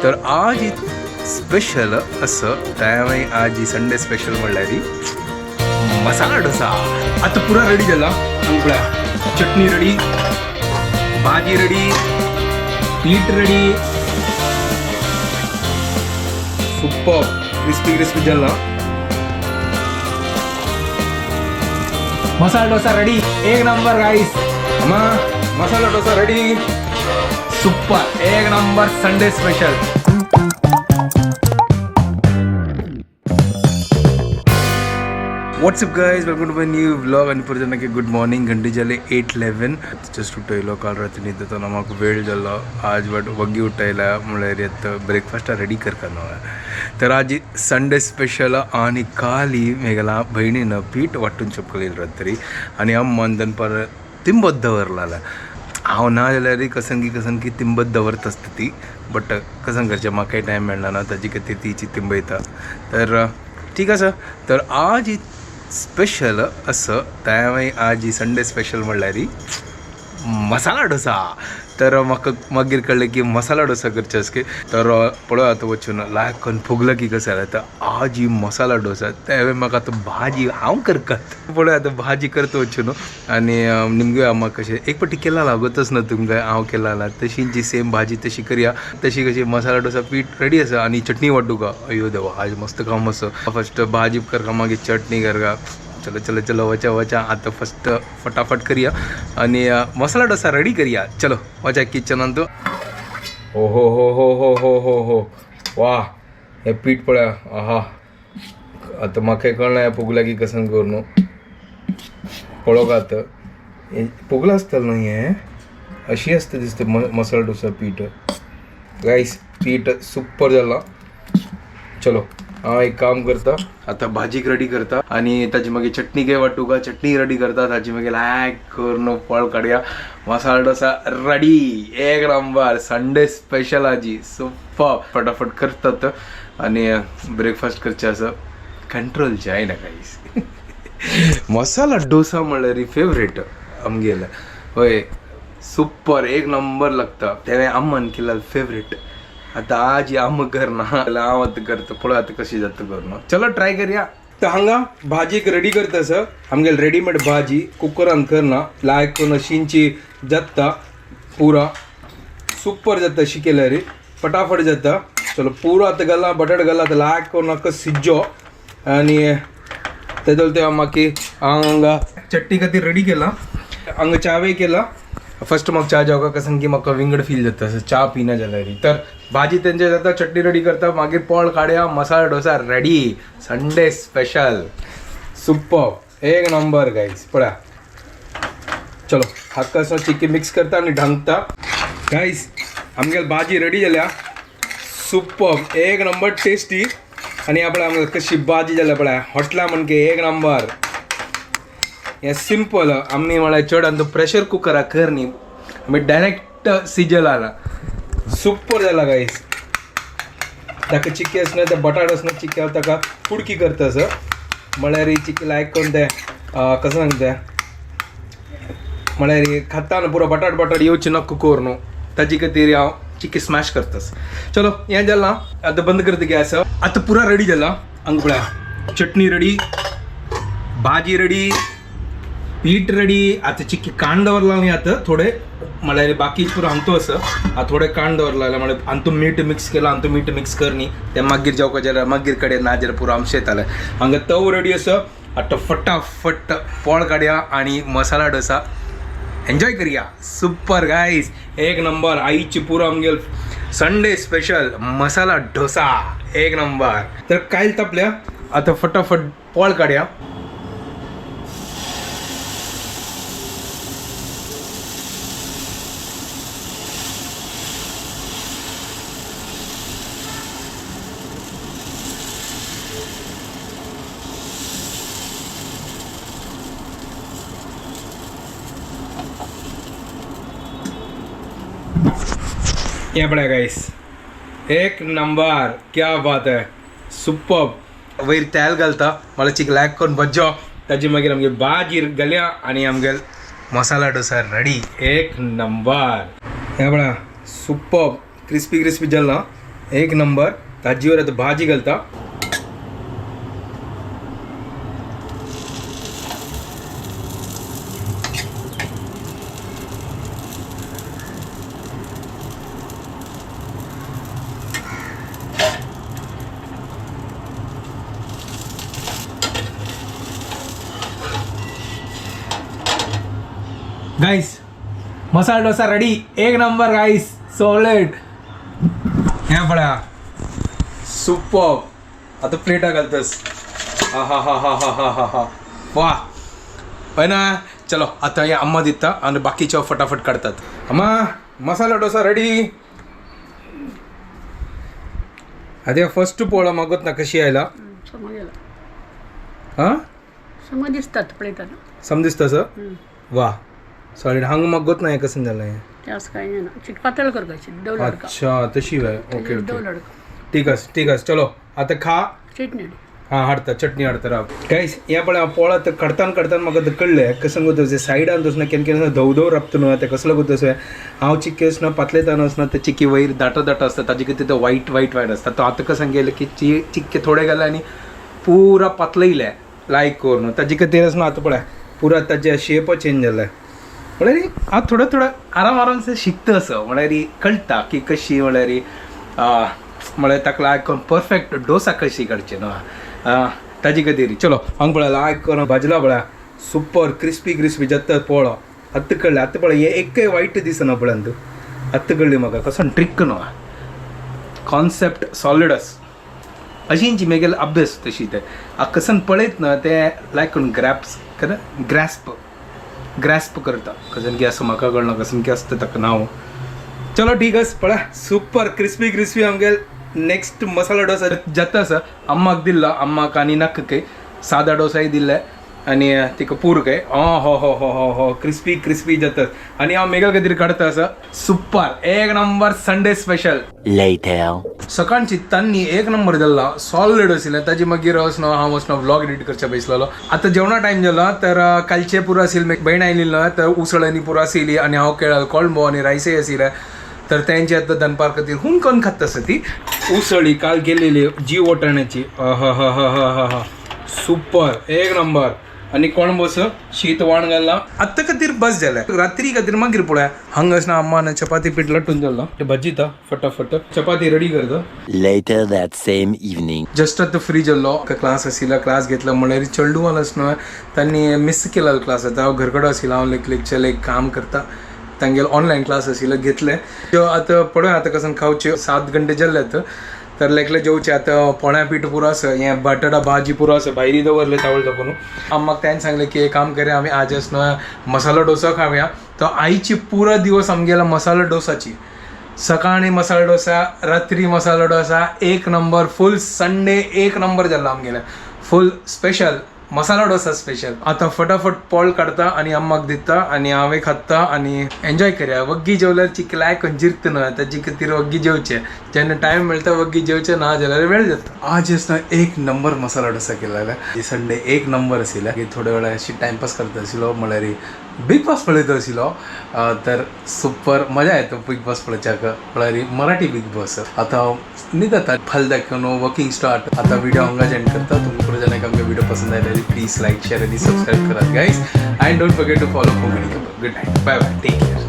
तर आज स्पेशल असं त्यामुळे आज ही संडे स्पेशल म्हणल्यारी मसाला डोसा आता पुरा रेडी झाला. अंकुळ्या चटणी रेडी, भाजी रेडी, पीठ रेडी, सुपर क्रिस्पी क्रिस्पी झाला. मसाला डोसा रेडी, एक नंबर गाइस. अम्मा मसाला डोसा रेडी, सुपर एक number Sunday special. What's up guys, welcome to my new vlog. आणि पुढे जाना की गुड मॉर्निंग. घंटे झाले 8:11. जस्ट उठयलो काल रात्री निद्दताना म्हाका वेळ झाला. आज बट वग्गी उठयला म्हळ्यार येत ब्रेकफास्ट रेडी करताना. तर आज संडे स्पेशल आणि काल मेगला बहिणीनं पीठ वाटून चपकलेलं रात्री आणि अम्मान दनपार तिंबत दवरला. हांव ना जाल्यार कसंगी तिंबत दवरत आसता ती, बट कसं करचें म्हाकाय टायम मेळना ना, ताजी खातीर तिची तिंबयता. तर ठीक आसा. तर आज स्पेशल असं त्यामुळे आज ही संडे स्पेशल म्हणल्यार मसाला डोसा. तर म्हाका मागीर कळलें की मसाला डोसा करचे असके. तर पळय आतां वचून लायक करून फुगलं की कसं जालें. तर आज ही मसाला डोसा त्यावेळी म्हाका आतां भाजी हांव करतात. पळय आतां भाजी करता वचून आनी निमगे म्हाका कशें एक पटी केला लागतच ना तुमकां हांव केला तशी जी सेम भाजी तशी करया. तशी कशी मसाला डोसा पीठ रेडी आसा आणि चटणी वाटू का. अयो देवा आज मस्त काम असं. फर्स्ट भाजी करका मागीर चटणी करका. चलो चलो चलो वचा आता फर्स्ट फटाफट करिया आणि मसाला डोसा रेडी करिया. चलो वचा किचनात. हो हो हो हो हो हो हो हो वा हे पीठ पळया. आहा आता म्हाका कळना पुगला की कसं करून पळो का आता पुगला आसतलें न्हय. हे अशी असतं दिसतं मसाला डोसा पीठ. गाईस पीठ सुपर झाला. चलो हांव एक काम करता आता भाजीक रेडी करता आणि ताची मागीर चटणी काय वाटू का. चटणी रेडी करता ताची मागीर लायक करून फळ काडया. मसाला डोसा रेडी, एक नंबर संडे स्पेशल आजी सुपर. फटाफट करतात आणि ब्रेकफास्ट करचे असं कंट्रोल जायना काहीच. मसाला डोसा म्हणल्यार फेवरेट आमगेला. होय सुपर एक नंबर लागता. त्यावेळी अम्मान केला फेवरेट. आता आज आम करना हांव आतां करता. पळय आतां कशी जाता करून. चलो ट्राय करूया. तर हांगा भाजीक रेडी करता सर आमगेल रेडीमेड भाजी कुकरान करना लायक करून शिंची जाता पुरा सुपर जाता. शिकेल्या रे फटाफट जाता. चलो पुरो आतां घाला बटाट घाला आतां लायक करून नाका सिज्जो आणि तेदो ते मागीर हांगा चटणी खातीर रेडी केला. हांगा चावे केला. फर्स्ट म्हाका च्या जेवका कसं की म्हाका विंगड फील जाता च्या पिना जाल्यार. तर भाजी तेंचे जाता चटणी रेडी करता मागीर पोळ काडया. Masala dosa ready Sunday special super एक नंबर गाईस. पळया चलो हक्कासो चिकी मिक्स करता आणि ढांकता. गाईस आमगेल भाजी रेडी जाल्या सुपर एक नंबर टेस्टी. आणि आपल्या आमगे कशी भाजी जाल्या पळया हॉटला म्हणके एक नंबर. हे सिंपल आम्ही म्हळ्यार चड आनी प्रेशर कुकराक कर न्ही आमी डायरेक्ट सिजल आला सुपर जाला गाईस. ताका चिकी आसना ते बटाट आसना चिक्या ताका कुडकी करता असं म्हळ्यार ही चिकी लायक करून ते कसं सांगता म्हळ्यार खाता न्हू पुरो बटाट येवची नक्को कोर न्हू ताजे खातीर हांव चिकी स्मॅश करतास. चलो हें जालां आतां बंद करता गॅस. आतां पुरा रेडी जाला. हांगा पळया चटणी रेडी, भाजी रेडी, पीठ रेडी. आता चिक्की कांड दवरला न्ही आतां थोडे म्हळ्यार बाकी पुरो हांतो असं थोडे कांड दवरला म्हळ्यार हांतू मीठ मिक्स केला. हांतू मीठ मिक्स करनी ते मागीर जेवका जाल्यार मागीर कडेन ना जाल्यार पुरो आमचे येताले. हांगा तव रेडी असो. आतां फटाफट पोळ काडया आणि मसाला डोसा एन्जॉय करया. सुपर गाईस एक नंबर. आईची पुरो आमगेल संडे स्पेशल मसाला डोसा एक नंबर. तर कायल तापल्या आता फटाफट पोळ काडया. ये बड़ा गाइस एक नंबर क्या बात है सुपर. वयर तेल घालता मला चिक लायक करून भज्जो ताजी मागीर आमगे भाजी घालया आणि आमगे मसाला डोसा रेडी एक नंबर. हे बड़ा सुपर क्रिस्पी क्रिस्पी जाला एक नंबर ताजीवर आता भाजी घालता गाइस मसाला डोसा रेडी एक नंबर गाइस सॉलिड हे पडा सुपर आता प्लेटा घालतस हा हा हा हा हा हा हा वाह पण ना चलो आता या अम्मा दिता आणि बाकीच्या फटाफट काढतात अम्मा मसाला डोसा रेडी अదే फर्स्ट पोळा मागत ना कशी यायला हा समजतात प्लेटाला समजतस वाह सॉलिड हंग मगत नाही कसं झालंय त्यास काही नाही ना चिक पातळ करकायची डवलडका अच्छा तशी आहे ओके ओके डवलडका ठीक आहे चलो आता खा चटणी हां हाडता चटणी हाडता राव गाईस या पण पोळा तर करताना म्हाका तर कळलें कसं गोतोस सायडान तोस ना केन्ना धव धव राबता न्हू ते कसलो गोतोस हांव चिक्केस ना पातलेतान ना ते चिक्की वयर दाट आसता ताजे कितें ते वायट आसता तो आतां कसं गेले की चिक्के थोडे गेले आनी पुरा पातलयले लायक करून ताजे खातीर ना आतां पळय पुरा ताजे शेप चेंज जाला म्हळ्यार हांव थोडं आराम से शिकता असं म्हळ्यार कळटा की कशी म्हळ्यार ताका लायक करून परफेक्ट डोसा कशी काडची न्हू ताजे खातीर चलो हांगा पळय लायक करून भाजला पळय सुपर क्रिस्पी जाता पोळो आतां कळ्ळें आतां पळय हे एकय वायट दिसना पळय तूं आतां कळ्ळें म्हाका कसो ट्रिक न्हू कॉन्सेप्ट सॉलिडस अशींची मेगेल अभ्यास तशी ते कसन पळयत ना ते लायक करून ग्रॅस्प करता कसं की असं म्हाका कळना कसं की असतं ताका नांव चलो ठीक आस पळय super crispy आमगेल next masala dosa जाता आसा अम्माक दिल्लो अम्माक आनी नाका काय सादा डोसाय दिल्ले आनी तिका पूर काय हो क्रिस्पी जातात आनी हांव मेगेल खातीर काडटा आसा सुपर एक नंबर संडे स्पेशल सकाळची तांनी एक नंबर जाल्ला सॉलिड आशिल्लें ताजी मागीर वचना हांव वचना व्लॉग एडिट करच्या बसलेलो आतां जेवणा टायम जाला तर कालचे पुरो आशिल्ले भयण आयली न्हय तर उसळ आनी पुरो आशिल्ली आनी हांव केळ्ळो कोळंबो आनी रायसय आशिल्ले तर तेंचे आतां दनपार खातीर हुमकन खाता आसा ती उसळी काल केलेली जी वटाण्याची हा सुपर एक नंबर आनी कोळंबोस शीत वाण घालला आत्ता खातीर बस जालें रात्री खातीर मागीर पळय हांगा आसना अम्मान चपाती पीठ लाटून जाल्लो ते भाजीता फटाफट चपाती रेडी करता Later that same evening. Just आतां फ्री जाल्लो क्लास आशिल्लो क्लास घेतलो म्हळ्यार चेडूवान आसना तांणी मिस केला क्लास आतां हांव घरकडे आशिल्लो हांव लेक्चर काम करता तांगेलो ऑनलायन क्लास आशिल्लो घेतले आतां पळय आतां कसन खावचे 7 घंटे जाल्यात तर लेकले जेवचे आतां पोळ्या पीठ पुरो आसा हें बटाटा भाजी पुरो आसा भायरी दवरले तावळ दाखोवन अम्माक ताणें सांगलें की एक काम करया आमी आज आसना मसाला डोसा खावया तो आईची पुरा दिवस आमगेला मसाला डोसाची सकाळी मसाला डोसा रात्री मसाला डोसा एक नंबर फुल संडे एक नंबर जाल्लो आमगेलें फुल स्पेशल मसाला डोसा स्पेशल आता फटाफट पोळ काढता आणि अम्माक दिता आणि हांवें खाता आणि एन्जॉय करया वग्गी जेवल्यार चिकलाय जिरत न्हय ताजे खातीर वग्गी जेवचे जेन्ना टायम मेळटा वग्गी जेवचे ना जाल्यार वेळ जाता आज आसता एक नंबर मसाला डोसा केलेलो संडे एक नंबर आशिल्लो थोड्या वेळा अशी टायमपास करता आशिल्लो म्हळ्यार बिग बॉस पळयता आशिल्लो तर सुपर मजा येता बिग बॉस पळोवच्याक म्हळ्यार मराठी बिग बॉस आता न्हीद जाता फल दाखोवन वर्किंग स्टार्ट आता व्हिडिओ हांगा एंड करता तुमकां पुरो जाणांक आमगे व्हिडिओ पसंद आयल्यार प्लीज लायक शेअर आणि सबस्क्राईब करात guys and don't forget to follow Konkani YouTuber good night bye bye take care